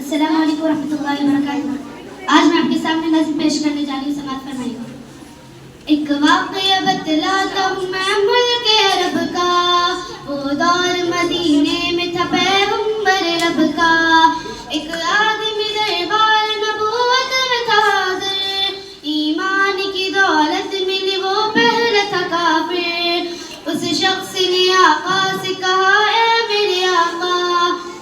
अस्सलाम वालेकुम रहमतुल्लाहि व बरकातुहू। आज मैं आपके सामने नज़्म पेश करने जा रही हूँ, समाअत फरमाइएगा। एक वाक़या बतलाता हूँ मैं मुल्क अरब का, वो दौर मदीने में था पैगंबर रब का। एक आदमी दरबार नबूवत में था हाज़िर, ईमान की दौलत मिली वो पहले था काफिर। उस शख्स ने आका से कहा, ऐ मेरे आका,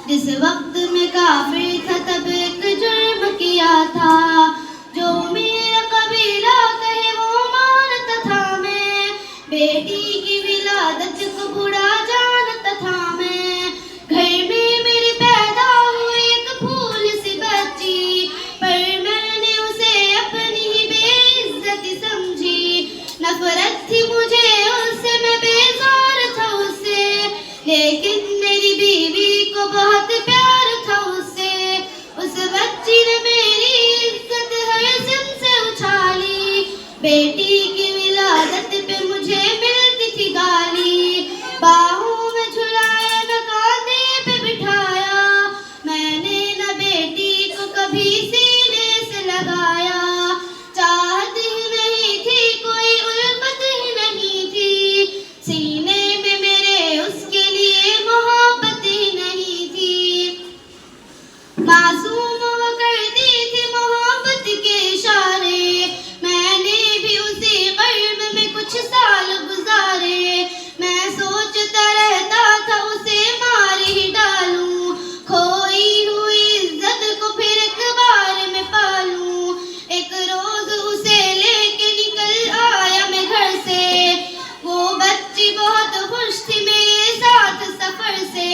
जिस वक्त में काफिर था तब एक जुर्म किया था, जो मेरा कबीला कहे वो मानता था मैं। बेटी की विलादत को बुरा जानता था मैं। घर में मेरे पैदा हुई एक फूल सी बच्ची, पर मैंने उसे अपनी ही बेइज्जती समझी। नफरत थी मुझे उससे, मैं बेजार था उससे, लेकिन मेरी बीवी को बहुत प्यार था उससे। उस बच्ची ने मेरी इज्जत हर सिम से उछाली, बेटी की विलादत पे मुझे मिलती थी गाली। बाहों में झुलाया न कांधे पे बिठाया, मैंने न बेटी को कभी सीने से लगाया। चाहत ही नहीं थी कोई, उल्फत ही नहीं थी, सीने में मेरे उसके लिए मोहब्बत ही नहीं थी। मासूम वो करती थी मोहब्बत के इशारे, मैंने भी उसी कर्म में कुछ साल गुजारे। मैं सोचता रहता था उसे मार ही डालूं, खोई हुई इज्जत को फिर एक बार में पालूं। एक रोज उसे लेके निकल आया मैं घर से, वो बच्ची बहुत खुश थी मेरे साथ सफर से।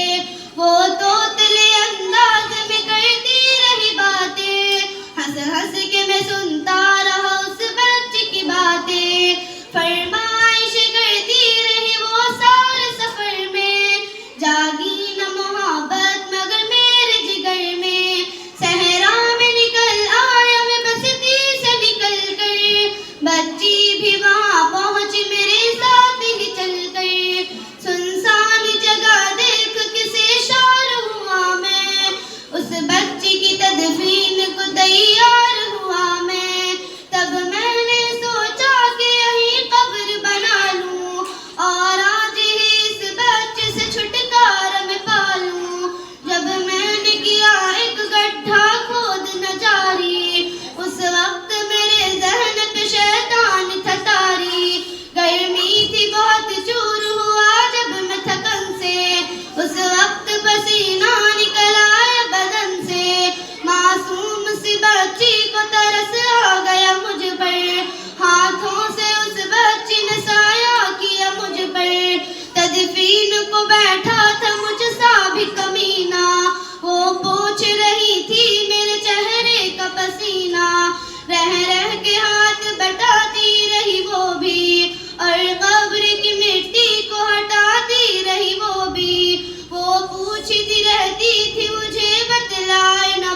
वो तोतले अंदाज में करती रही बातें, हंस हंस के मैं सुनता रहा उस बच्ची की बातें। फरमाइश करती रही वो सारे सफर में, जागी न मोहब्बत मगर मेरे जिगर में। सहरा में निकल आया मैं बस्ती से निकल कर, बच्ची भी वहाँ पहुँची मेरे साथ ही चल कर। सुनसान जगह देख किसे शार हुआ मैं, उस बच्ची की तदफीन को तैयार हुआ मैं। तब मैंने सोचा कि यहीं कब्र बना लूं, और आज ही इस बच्चे से छुटकारा मैं पालूं। जब मैंने किया एक गड्ढा खोद न जारी, उस वक्त मेरे जहन पे शैतान था तारी। गर्मी थी बहुत, चूर हुआ जब मैं थकन से, उस वक्त पसीना निकल आया बदन से। मासूम सी बच्ची को तरस आ गया मुझ पर, हाथों से उस बच्ची ने साया किया मुझ पर। तदफीन को बैठा था मुझसा भी कमीना, वो पूछ रही थी मेरे चेहरे का पसीना। रह रह के हाथ बटाती रही वो भी, और कब्र की मिट्टी को हटाती रही वो भी। वो पूछती रहती थी मुझे बतलाए न